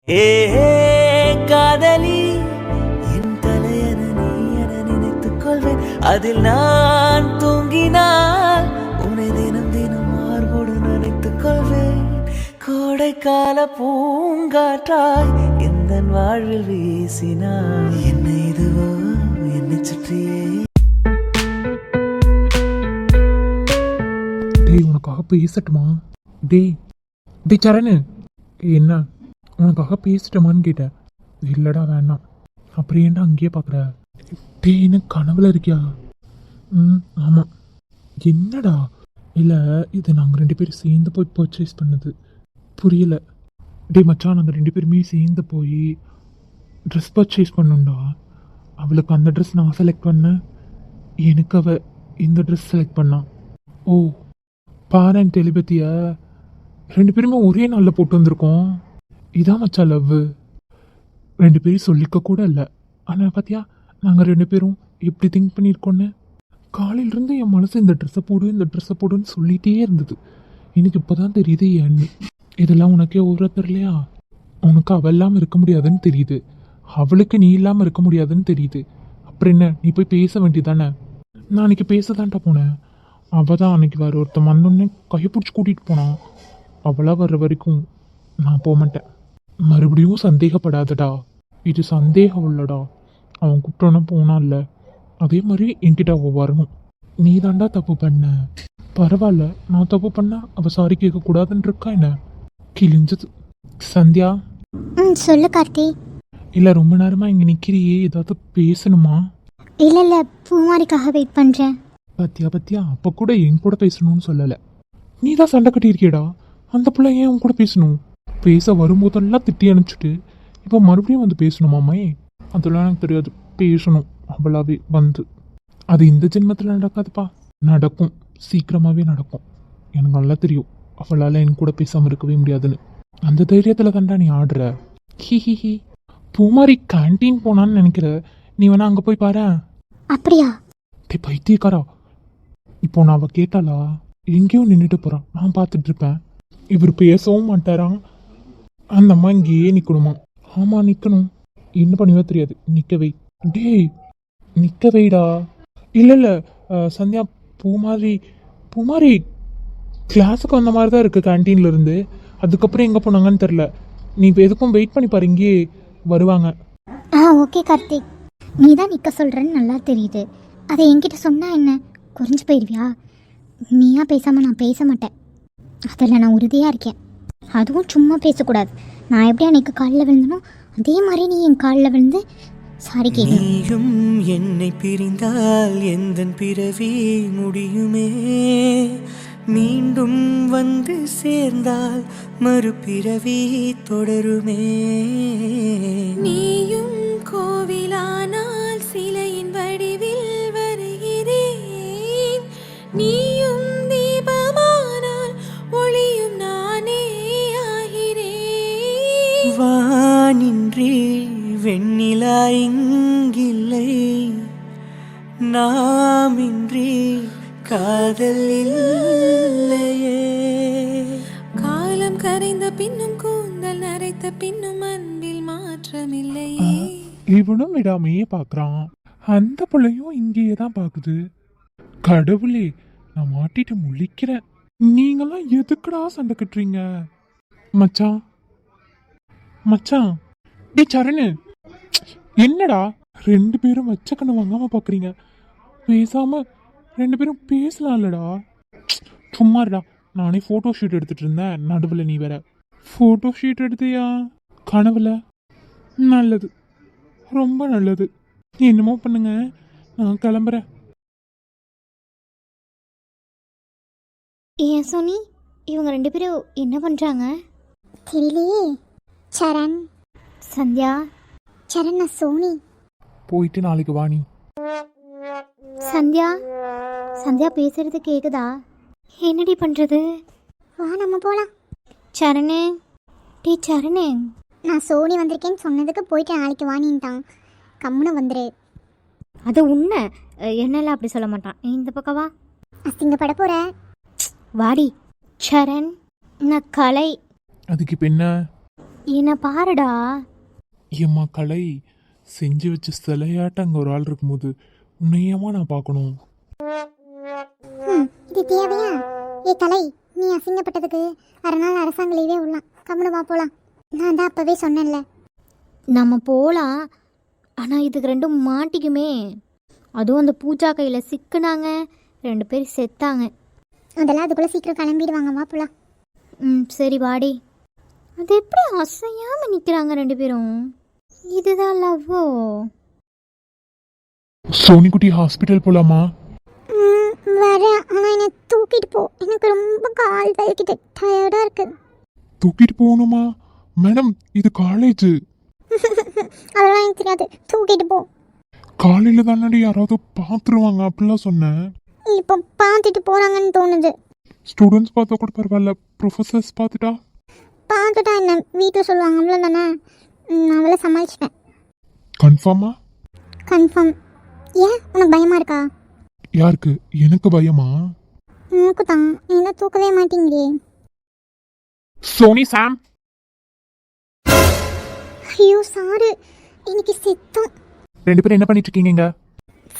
ஏ காதலி என் தலையன நீ என நினைத்துக் கொள்வேன். அதில் நான் தூங்கினால் உன்னை தினம் தினம் மார்போடு நினைத்துக் கொள்வேன். கோடைக்கால பூங்காற்றாய் எந்த வாழ்வில் வீசினாய். என்னை இதுவோ என்னை சுற்றியே. டேய் உனக்காக பேசட்டுமா? டேய் டேய் சரணு, என்ன உனக்காக பேசட்டுமான்னு கேட்டேன். இல்லைடா வேணாம். அப்புறம் ஏன்டா அங்கேயே பார்க்குற? டேய் என்ன கனவுல இருக்கியா? ஆமாம். என்னடா? இல்லை இது நாங்கள் 2 பேரும் சேர்ந்து போய் பர்ச்சேஸ் பண்ணது. புரியல. டேய் மச்சான், நாங்கள் 2 பேருமே சேர்ந்து போய் ட்ரெஸ் பர்ச்சேஸ் பண்ணோம்டா. அவளுக்கு அந்த ட்ரெஸ் நான் செலக்ட் பண்ணேன், எனக்கு அவள் இந்த ட்ரெஸ் செலக்ட் பண்ணான். ஓ பாரன் டெலிபதியா 2 பேருமே ஒரே நாளில் போட்டு வந்திருக்கோம். இதான் மச்சா லவ். 2 பேரும் சொல்லிக்க கூட இல்லை. ஆனால் பார்த்தியா நாங்கள் 2 பேரும் எப்படி திங்க் பண்ணியிருக்கோன்னு. காலையிலேருந்து என் மனசு இந்த ட்ரெஸ்ஸை போடு இந்த ட்ரெஸ்ஸை போடுன்னு சொல்லிகிட்டே இருந்தது. எனக்கு இப்போ தான் தெரியுது ஏன்னு. இதெல்லாம் உனக்கே ஒரு தெரியலையா? உனக்கு அவள் இல்லாமல் இருக்க முடியாதுன்னு தெரியுது, அவளுக்கு நீ இல்லாமல் இருக்க முடியாதுன்னு தெரியுது. அப்புறம் என்ன, நீ போய் பேச வேண்டியதானே? நான் அன்றைக்கி பேச தான்ட்டா போனேன். அவள் தான் அன்றைக்கி வேறு ஒருத்தன் வந்தோடனே கையை பிடிச்சி கூட்டிகிட்டு போனான். அவளாக வர்ற வரைக்கும் நான் போக மாட்டேன். மறுபடியும் சந்தேகப்படாதடா, இது சந்தேகம் இல்லைடா. அவன் கூப்பிட்டோன்னா போனான்ல, அதே மாதிரி என்கிட்ட அவள் வரணும். நீ தாண்டா தப்பு பண்ண. பரவாயில்ல, நான் தப்பு பண்ண அவள் சாரி கேட்கக்கூடாதுன்னு இருக்கா என்ன? கிழிஞ்சது. சந்தியா சொல்லு கார்த்தி. இல்லை ரொம்ப நேரமாக இங்கே நிற்கிறியே, ஏதாவது பேசணுமா? இல்லை இல்லை, பூமாரிக்காக வெயிட் பண்ணுறேன். பத்தியா பத்தியா, அப்போ கூட என் கூட பேசணும்னு சொல்லலை. நீ தான் சண்டை கட்டியிருக்கியடா. அந்த பிள்ளை ஏன் உன் கூட பேசணும்? பேச வரும்போதெல்லாம் திட்டி அனுப்பிச்சிட்டு இப்போ மறுபடியும் வந்து பேசணுமாம்மே? அதெல்லாம் எனக்கு தெரியாது. பேசணும் அவளாவே வந்து. அது இந்த ஜென்மத்தில் நடக்காதுப்பா. நடக்கும், சீக்கிரமாகவே நடக்கும். எனக்கு நல்லா தெரியும் அவளால் என் கூட பேசாமல் இருக்கவே முடியாதுன்னு. அந்த தைரியத்தில் தாண்டா நீ ஆடுற. He he he. Poomari canteen போனான்னு நினைக்கிற. நீ வேணா அங்கே போய் பாரு. அப்படியா? டே பைத்தியக்காரா, இப்போ நான் அவள் கேட்டாளா? எங்கேயோ நின்றுட்டு போகிறான், நான் பார்த்துட்டு இருப்பேன். இவர் பேசவும் மாட்டாரான். அந்த அம்மா இங்கேயே நிற்கணுமா? ஆமாம் நிற்கணும். என்ன பண்ணுவா தெரியாது. நிற்க வை. டேய் நிற்க வைடா. இல்லை இல்லை சந்தியா, பூமாரி பூமாரி கிளாஸுக்கு வந்த மாதிரி தான் இருக்குது கேன்டீன்லேருந்து. அதுக்கப்புறம் எங்கே போனாங்கன்னு தெரில. நீ இப்போ எதுக்கும் வெயிட் பண்ணி பாரு, இங்கேயே வருவாங்க. ஓகே கார்த்திக், நீ தான் நிற்க சொல்கிறேன்னு நல்லா தெரியுது. அதை என்கிட்ட சொன்னா என்ன, குறைஞ்சி போயிடுவியா? நீயா பேசாமல் நான் பேச மாட்டேன், அதில் நான் உறுதியாக இருக்கேன். அதுவும் சும்மா பேசக்கூடாது. நான் எப்படி அன்னைக்கு காலில் விழுந்தனோ அதே மாதிரி நீ என் காலில் விழுந்து சாரி கேட்கணும். நீயும் என்னை பிரிந்தால் எந்தன் பிறவி முடியுமே. மீண்டும் வந்து சேர்ந்தால் மறுபிறவி தொடருமே. நீயும் கோவிலானால் சிலையின் வடிவில் வருகிறேன். நீயும் தீபமானால் ஒளியும் நானே ஆகிறேன். வானின்றி வெண்ணிலா இங்கில்லை, நாமின்றி காதல் இல்லையே. காலம் கரைந்த பின்னும் கூந்தல் நரைத்த பின்னும் அன்பில் மாற்றமில்லையே. இவனும் விடாமையே பார்க்குறான். அந்த பிள்ளையும் இங்கேயே தான் பார்க்குது. கடவுளே, நான் மாட்டிட்டு முழிக்கிறேன். நீங்களாம் எதுக்குடா சண்டை கட்டுறீங்க? மச்சான் மச்சான். டே சரணு, என்னடா 2 பேரும் வச்ச கண்ணு வாங்காம பார்க்குறீங்க? பேசாம 2 பேரும் பேசலாம்லடா. சும்மாடா, நானே ஃபோட்டோ ஷூட் எடுத்துட்டு இருந்தேன், நடுவில் நீ வேற. ஃபோட்டோ ஷூட் எடுத்தியா கனவுல? நல்லது, ரொம்ப நல்லது. என்னமோ பண்ணுங்க, நான் கிளம்புறேன். ஏன் சோனி, இவங்க 2 பேரும் என்ன பண்ணுறாங்க தெரியலையே. சரண், சந்தியா. சரண், நான் சோனி. போயிட்டு நாளைக்கு வாணி. சந்தியா, சந்தியா பேசுறது கேக்குதா? என்னடி பண்ணுறது? வா நம்ம போகலாம். சரணு, டீ சரணு, நான் சோனி வந்திருக்கேன்னு சொன்னதுக்கு போயிட்டு நாளைக்கு வாணின்ட்டான். கம்முன்னு வந்துரு. அது உண்மை. என்னெல்லாம் அப்படி சொல்ல மாட்டான். இந்த பக்கம் வா. அசிங்கப்பட போற. வாடி. சரண், நான் கலை. அதுக்கு இப்போ என்ன? என்ன பாருடா. ஏம்மா கலை, செஞ்சு வச்சு சிலையாட்ட அங்கே ஒரு ஆள் இருக்கும்போது உன்னையமா நான் பார்க்கணும். இது தேவையா? ஏ கலை, நீ அசிங்கப்பட்டதுக்கு அரைநாள் அரசாங்க லீவே விடலாம். கம்முனுமா போகலாம். நான் தான் அப்போவே சொன்னேன்ல. நம்ம போகலாம், ஆனால் இதுக்கு ரெண்டும் மாட்டிக்குமே. அதுவும் அந்த பூஜா கையில் சிக்குனாங்க, 2 பேர் செத்தாங்க. அதெல்லாம் அதுக்குள்ளே சீக்கிரம் கிளம்பிடுவாங்கம்மா போகலாம். சரி வாடி. அது எப்படி அசையாமல் நிற்கிறாங்க 2 பேரும்? இதுதான் லவ்வோ? சோனிக்குட்டி ஹாஸ்பிட்டல் போலாமா? வர, ஆனால் என்னை தூக்கிட்டு போ. எனக்கு ரொம்ப கால் வலிக்குது, டயர்டாக இருக்கு. தூக்கிட்டு போகணுமா? மேடம், இது காலேஜ். அதெல்லாம் எனக்கு தெரியாது, தூக்கிட்டு போ. காலையில் தானடி யாராவது பார்த்துருவாங்க அப்படிலாம் சொன்னேன். இப்போ பார்த்துட்டு போகிறாங்கன்னு தோணுது. ஸ்டூடெண்ட்ஸ் பார்த்தா கூட பரவாயில்ல, ப்ரொஃபஸர்ஸ் பார்த்துட்டா? பார்த்துட்டா என்ன, வீட்டில் சொல்லுவாங்க, அவ்வளோதானே. நான் அவளை சமாளிச்சிட்டேன். கன்ஃபார்மா? கன்ஃபார்ம். ஏன் உனக்கு பயமாக இருக்கா? யாருக்கு? எனக்கு பயமா? உனக்கு தான். என்ன தூக்கவே மாட்டேங்கிறே. சோனி, சாம். ஐயோ சாரு, இன்னைக்கு சித்தம். 2 பேரும் என்ன பண்ணிட்டு இருக்கீங்க?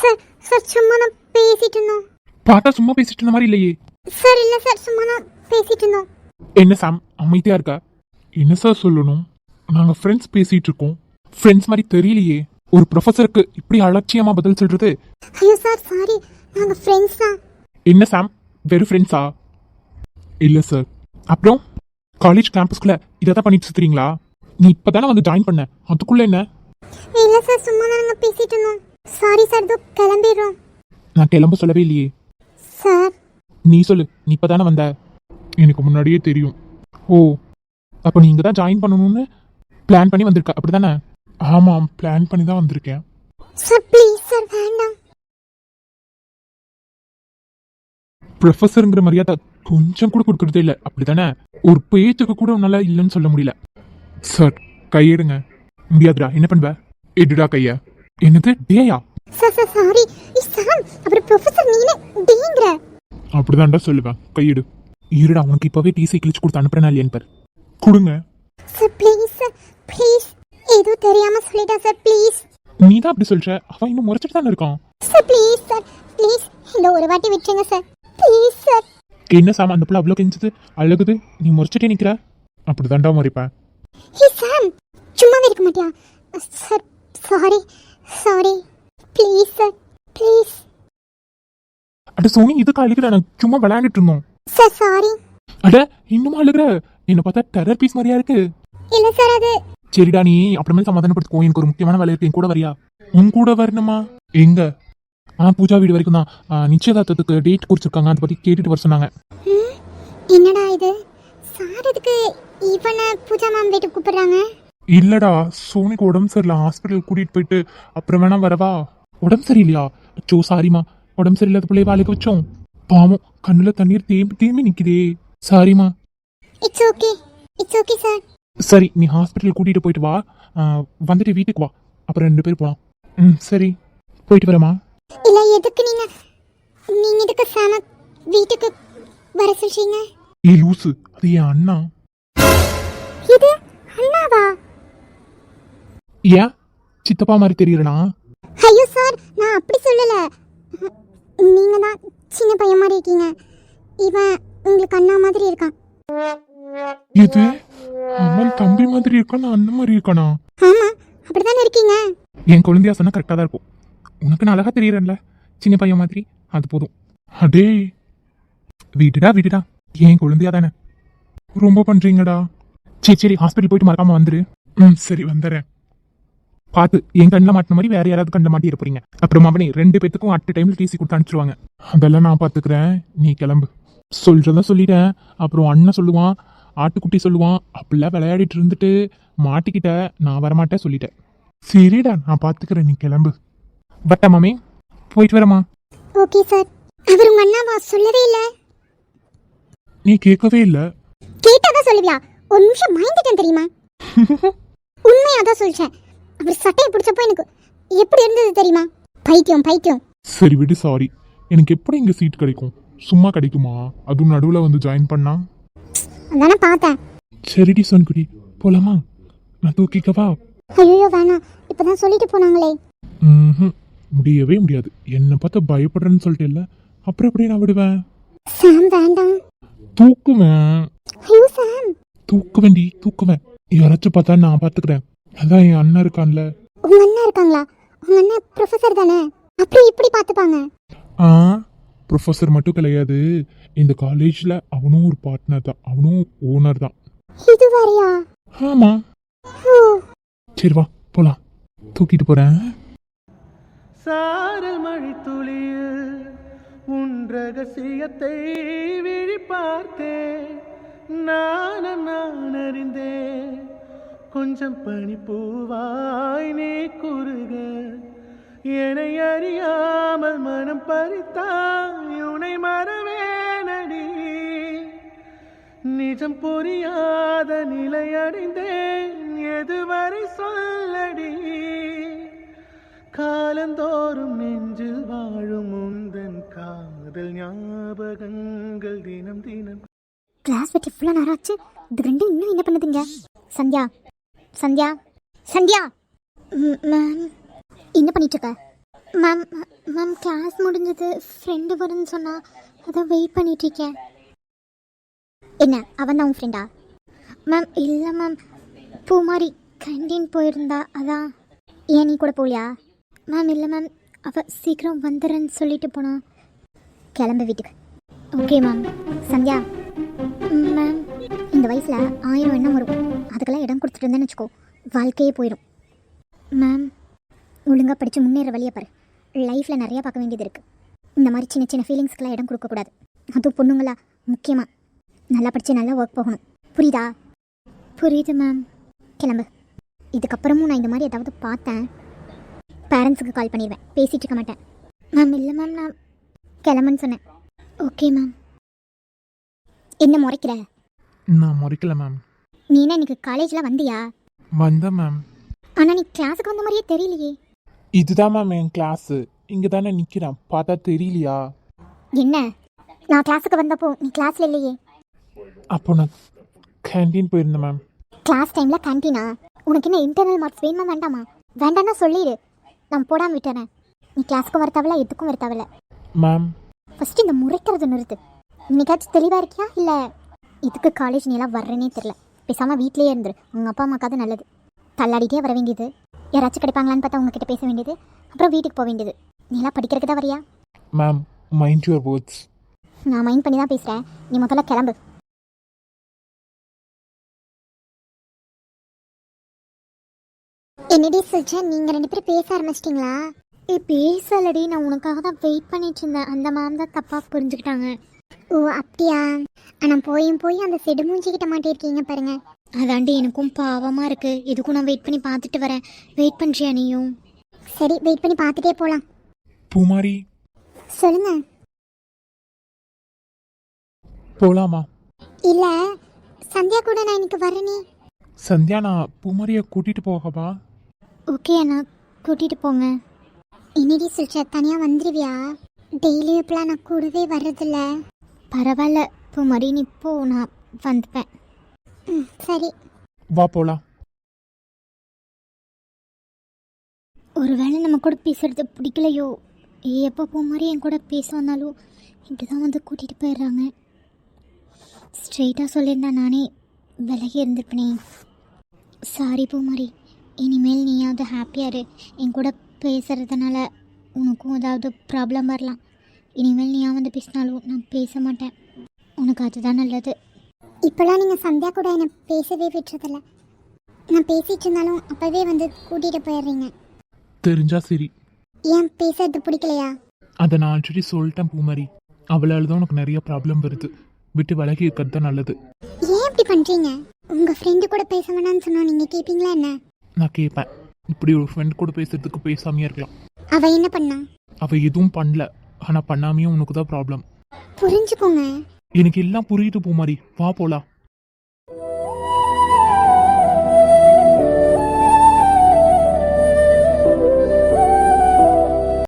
சார் சார் சும்மா நான் பேசிட்டு இருந்தோம். பார்த்தா சும்மா பேசிட்டு இருந்த மாதிரி இல்லையே. சார் இல்லை சார், சும்மா நான் பேசிட்டு இருந்தோம். என்ன சாம் அமைதியா இருக்கா? என்ன சார் சொல்லணும்? நாங்க ஃப்ரெண்ட்ஸ் பேசிட்டு இருக்கோம். ஃப்ரெண்ட்ஸ் மாதிரி தெரியலையே. ஒரு ப்ரொஃபஸருக்கு இப்படி அலட்சியமா பதில் சொல்றது? ஐயோ சார் சாரி, நாங்கள் ஃப்ரெண்ட்ஸ் தான். என்ன சாம், வெறும் ஃப்ரெண்ட்ஸா? இல்ல சார். அப்புறம் காலேஜ் கேம்பஸ்குள்ள இதை தான் பண்ணிட்டு சுத்துறீங்களா? நீ இப்பதானே வந்து ஜாயின் பண்ண, அதுக்குள்ள என்ன? இல்லை சார், சும்மா தான் நாங்கள் பேசிட்டு இருந்தோம். சாரி சார், இதோ கிளம்பிடுறோம். நான் கிளம்ப சொல்லவே இல்லையே. சார் நீ சொல்லு, நீ இப்பதானே வந்த. எனக்கு முன்னாடியே தெரியும். ஓ, அப்போ நீ இங்கே தான் ஜாயின் பண்ணணும்னு பிளான் பண்ணி வந்திருக்க, அப்படிதானே? ஆமாம், பிளான் பண்ணி தான் வந்திருக்கேன். சார் ப்ளீஸ் சார், வேண்டாம். ப்ரொஃபஸருங்கிற மரியாதை கொஞ்சம் கூட கொடுக்கறதே இல்லை, அப்படிதானே? ஒரு பேச்சுக்கு கூட உன்னால இல்லைன்னு சொல்ல முடியல. சார் கையெடுங்க. முடியாதுடா, என்ன பண்ணுவ? எடுடா கைய. என்னது டேயா? Sir sir sorry. சார் அப்புறம் ப்ரொஃபஸர் நீனே டேங்கற. அப்படிதான்டா சொல்லுவேன், கையெடு. இருடா, உனக்கு இப்பவே டிசி கிழிச்சு கொடுத்து அனுப்புறேனா இல்லையான்னு பாரு. கொடுங்க சார் ப்ளீஸ் சார், ப்ளீஸ். ஏதோ தெரியாம சொல்லிட்டா சார், ப்ளீஸ். நீ தான் அப்படி சொல்ற, அவன் இன்னும் முறைச்சிட்டு தானே இருக்கான். Sir please sir, please. இந்த ஒரு வாட்டி விட்டுருங்க சார், ப்ளீஸ் சார். என்ன சாம், அந்த பிள்ளை அவ்வளோ கெஞ்சது அழகுது, நீ முறைச்சிட்டே நிற்கிற. அப்படிதான்டா முறைப்பேன். ஹே சாம், சும்மாவே இருக்க மாட்டியா? Sir sorry sorry, please sir please. அட சோனி, இதுக்கு அழுகிற? நான் சும்மா விளையாண்டுட்டு இருந்தோம். Sir sorry. அட இன்னுமா அழுகிற? என்ன பார்த்தா டெரர் பீஸ் மாதிரியா இருக்கு. இல்ல சார், அது சரிடா, நீ அப்புறமே சமாதானப்படுத்திக்கோ. எனக்கு ஒரு முக்கியமான வேலை இருக்கு, என் கூட வரியா? உன் கூட வரணுமா? எங்க? பூஜா வீடு வரைக்கும் தான். நிச்சயதார்த்தத்துக்கு டேட் குறிச்சிருக்காங்க, அதை பத்தி கேட்டுட்டு வர சொன்னாங்க. என்னடா இது? சார் இதுக்கு இவனை பூஜா மேம் வீட்டுக்கு கூப்பிடுறாங்க? இல்லடா, சோனிக்கு உடம்பு சரியில்லை, ஹாஸ்பிட்டல் கூட்டிட்டு போயிட்டு அப்புறம் வேணா வரவா? உடம்பு சரியில்லையா? அச்சோ சாரிமா, உடம்பு சரியில்லாத பிள்ளைய வேலைக்கு வச்சோம். பாவம், கண்ணுல தண்ணீர் தேம்பி தேம்பி நிக்குதே. சாரிமா. It's okay, it's okay sir. சரி, நீ ஹாஸ்பிட்டல் கூட்டிட்டு போயிட்டு வா. வந்துட்டு வீட்டுக்கு வா, அப்புறம் 2 பேர் போலாம். சரி, போயிட்டு வரமா? இல்ல, எதுக்கு நீங்க எதுக்கு சாம வீட்டுக்கு வர சொல்றீங்க? ஏய் லூசு, அது என் அண்ணா. இது அண்ணாவா? ஏன் சித்தப்பா மாதிரி தெரியறனா? ஐயோ சார், நான் அப்படி சொல்லல. நீங்க தான் சின்ன பையன் மாதிரி இருக்கீங்க. இவன் உங்களுக்கு அண்ணா மாதிரி இருக்கான். இது அவன் தம்பி மாதிரி இருக்கானா, அண்ணன் மாதிரி இருக்கானா? ஆமா, அப்படிதானே இருக்கீங்க. என் குழந்தையா சொன்னா கரெக்டா தான் இருக்கும். உனக்கு நான் அழகா தெரியறேன்ல, சின்ன பையன் மாதிரி, அது போதும். அடே விடுடா விடுடா, என் குழந்தையா தானே. ரொம்ப பண்றீங்கடா. சரி சரி, ஹாஸ்பிட்டல் போயிட்டு மறக்காம வந்துரு. சரி வந்துடுறேன். பார்த்து என் கண்ணில் மாட்டின மாதிரி வேற யாராவது கண்ணில் மாட்டி இருப்பீங்க. அப்புறம் அவனே 2 பேத்துக்கும் அட் டைம்ல டிசி கொடுத்து அனுப்பிச்சிருவாங்க. அதெல்லாம் நான் பார்த்துக்கிறேன், நீ கிளம்பு. சொல்றதா சொல்லிட்டேன். அப்புறம் அண்ணன் சொல்லுவான், ஆட்டுக்குட்டி சொல்லுவான், அப்படிலாம் விளையாடிட்டு இருந்துட்டு மாட்டிக்கிட்ட, நான் வரமாட்டேன் சொல்லிட்டேன். சரிடா, நான் பார்த்துக்கிறேன், நீ கிளம்பு. பட்டா மாமி, போயிட்டு வரமா? Okay sir. அவர் உங்க அண்ணாவா? சொல்லவே இல்ல. நீ கேட்கவே இல்லை. கேட்டாதான் சொல்லுவியா? ஒரு நிமிஷம் மைண்டிட்டேன் தெரியுமா? உண்மையாதான் சொல்றேன். அவர் சட்டையை பிடிச்சப்போ எனக்கு எப்படி இருந்தது தெரியுமா? பைத்தியம் பைத்தியம். சரி விடு, சாரி. எனக்கு எப்படி இங்கே சீட் கிடைக்கும்? சும்மா கிடைக்குமா? அதுவும் நடுவில் வந்து ஜாயின் பண்ணா? அதானே பார்த்தேன். சரிடி சோன்குடி, போலாமா? நான் தூக்கிக்கவா? ஐயோ வேணாம், இப்பதான் சொல்லிட்டு போனாங்களே. ம்ஹும். முடியவே முடியாது. என்னை பார்த்து பயப்படுறேன்னு சொல்லிட்டு இல்லை, அப்புறம் எப்படி நான் விடுவேன்? சாம் வேண்டாம். தூக்குவேன். ஐயோ சாம். தூக்குவேண்டி, தூக்குவேன். யாராச்சும் பார்த்தா நான் பார்த்துக்கிறேன். அதான் என் அண்ணன் இருக்கான்ல. உங்க அண்ணா இருக்காங்களா? உங்க அண்ணா ப்ரொஃபசர் தானே, அப்படி இப்படி பார்த்துப்பாங்க. ஆ, ப்ரொஃபஸர் மட்டும் கிடையாது, இந்த காலேஜில் அவனும் ஒரு பார்ட்னர் தான், அவனும் ஓனர் தான். இது வேறையா? ஆமா. ஓ. சரி வா போலாம், தூக்கிட்டு போறேன். சாரல் மழை துளியில் உன் ரகசியத்தை விழி பார்த்தேன், நான் அறிந்தேன். கொஞ்சம் பனிப்பூவாய் நீ குறுக, என்னை அறியாமல் மனம் பறித்தாய், உனை மறவேனடி. நிஜம் புரியாத நிலை அடைந்தேன், எதுவரை சொல்லடி. காலந்தோறும் நெஞ்சில் வாழும் உந்தன் காதல் ஞாபகங்கள் தினம் தினம். கிளாஸ் விட்டு இவ்வளோ நேரம் ஆச்சு, இது ரெண்டும் இன்னும் என்ன பண்ணுதுங்க? சந்தியா, சந்தியா, சந்தியா. மேம் என்ன பண்ணிட்டு இருக்க? மேம் மேம் கிளாஸ் முடிஞ்சது, ஃப்ரெண்டு வரும்னு சொன்னா, அதான் வெயிட் பண்ணிட்டு இருக்கேன். என்ன அவன் தான் உன் ஃப்ரெண்டா? மேம் இல்லை மேம், பூமாரி கேண்டீன் போயிருந்தா அதான். ஏன் நீ கூட போகலையா? மேம் இல்லை மேம், அவள் சீக்கிரம் வந்துடுறேன்னு சொல்லிட்டு போனா. கிளம்பு வீட்டுக்கு. Okay ma'am. சந்தியா மேம், இந்த வயசில் 1000 எண்ணம் வரும், அதுக்கெல்லாம் இடம் கொடுத்துட்டு இருந்தேன்னு வச்சுக்கோ, வாழ்க்கையே போயிடும். மேம் ஒழுங்காக படித்து முன்னேற வழியை பாரு, லைஃப்பில் நிறையா பார்க்க வேண்டியது இருக்குது. இந்த மாதிரி சின்ன சின்ன ஃபீலிங்ஸ்க்கெல்லாம் இடம் கொடுக்கக்கூடாது, அதுவும் பொண்ணுங்களா முக்கியமாக. நல்லா படித்து நல்லா ஒர்க் போகணும், புரியுதா? புரியுது மேம். கிளம்பு. இதுக்கப்புறமும் நான் இந்த மாதிரி ஏதாவது பார்த்தேன், பேரண்ட்ஸுக்கு கால் பண்ணிடுவேன், பேசிகிட்டு இருக்க மாட்டேன். மேம் இல்லை மேம், நான் கிளம்புன்னு சொன்னேன். Okay ma'am. என்ன முறைக்கிற? நான் முறைக்கல மேம். நீ என்ன இன்னைக்கு காலேஜில் வந்தியா? வந்தேன் மேம். ஆனால் நீ கிளாஸுக்கு வந்த மாதிரியே தெரியலையே. இதுதான் மேம் என் கிளாஸு, இங்கே தானே நிற்கிறேன், பார்த்தா தெரியலையா? என்ன, நான் கிளாஸுக்கு வந்தப்போ நீ கிளாஸில் இல்லையே. அப்போ நான் கேண்டீன் போயிருந்தேன் மேம். கிளாஸ் டைமில் கேண்டீனா? உனக்கு என்ன இன்டர்னல் மார்க்ஸ் வேணுமா வேண்டாமா? வேண்டாம்னா சொல்லிடு, நான் போடாமல் விட்டுறேன். நீ கிளாஸுக்கும் வரத்தாவில்ல, எதுக்கும் வரத்தாவில்ல. மேம் ஃபஸ்ட்டு இந்த முறைக்கிறது நிறுத்து. இன்னைக்காச்சும் தெளிவாக இருக்கியா? இல்லை இதுக்கு காலேஜ் நீ எல்லாம் வர்றேனே தெரில, பேசாமல் வீட்லேயே இருந்துரு. உங்கள் அப்பா அம்மாக்காவது நல்லது. தள்ளாடிட்டே வர வேண்டியது, யாராச்சும் கிடைப்பாங்களான்னு பார்த்தா உங்ககிட்ட பேச வேண்டியது, அப்புறம் வீட்டுக்கு போக வேண்டியது. நீ எல்லாம் படிக்கிறதுக்கு தான் வரியா? Ma'am mind your words. நான் மைண்ட் பண்ணி தான் பேசுகிறேன், நீ முதல்ல கிளம்பு. என்னடி சொல்ச்சா, நீங்கள் 2 பேரும் பேச ஆரம்பிச்சிட்டிங்களா? பேசலடி, நான் உனக்காக தான் வெயிட் பண்ணிட்டு இருந்தேன். அந்த மேம் தான் தப்பாக புரிஞ்சுக்கிட்டாங்க. ஓ அப்படியா? ஆனால் போயும் அந்த செடு மூஞ்சிக்கிட்ட மாட்டிருக்கீங்க பாருங்க. அதாண்டி எனக்கும் பாவமாக இருக்குது, எதுக்கும் நான் வெயிட் பண்ணி பார்த்துட்டு வரேன். வெயிட் பண்ணுறியா நீயும்? சரி, வெயிட் பண்ணி பார்த்துட்டே போகலாம். பூமாரி சொல்லுங்க. போகலாமா? இல்லை சந்தியா கூட நான் இன்னைக்கு வரேனே. சந்தியா, நான் பூமாரியை கூட்டிகிட்டு போகவா? ஓகே அண்ணா, கூட்டிகிட்டு போங்க. என்னடி சொல்ற, தனியாக வந்துடுவியா? டெய்லியும் இப்போலாம் நான் கூடவே வர்றதில்ல. பரவாயில்ல பூமாரி, நீ போ, நான் வந்துப்பேன். சரி வா போகலாம். ஒருவேளை நம்ம கூட பேசுறது பிடிக்கலையோ, எப்போ பூமாரி என் கூட பேச வந்தாலும் இப்படி தான் வந்து கூட்டிகிட்டு போயிடுறாங்க. ஸ்ட்ரெயிட்டாக சொல்லியிருந்தா நானே விலகி இருந்திருப்பேனே. சாரி பூமாரி, இனிமேல் நீயாவது ஹாப்பியாக இரு. என் கூட பேசுகிறதுனால உனக்கும் ஏதாவது ப்ராப்ளம் வரலாம். இனிமேல் நீயா வந்து பேசினாலும் நான் பேச மாட்டேன், உனக்கு அதுதான் நல்லது. இப்போலாம் நீங்கள் சந்தியா கூட என்னை பேசவே விட்டுறதில்ல. நான் பேசிகிட்டு இருந்தாலும் அப்போவே வந்து கூட்டிகிட்டு போயிடுறீங்க. தெரிஞ்சா சரி. ஏன் பேசுறது பிடிக்கலையா? அதை நான் ஆல்ரெடி சொல்லிட்டேன் பூமாரி, அவளால் தான் உனக்கு நிறைய ப்ராப்ளம் வருது, விட்டு விலகி இருக்கிறது தான் நல்லது. ஏன் இப்படி பண்ணுறீங்க? உங்கள் ஃப்ரெண்டு கூட பேச வேணான்னு சொன்னால் நீங்கள் கேட்பீங்களா என்ன? நான் கேட்பேன். இப்படி ஒரு ஃப்ரெண்ட் கூட பேசுறதுக்கு பேசாமையே இருக்கலாம். அவள் என்ன பண்ணா? அவள் எதுவும் பண்ணல, ஆனால் பண்ணாமையும் உனக்கு தான் ப்ராப்ளம். புரிஞ்சுக்கோங்க. எனக்கு எல்லாம் புரியுது பூமாரி, வா போலாம்.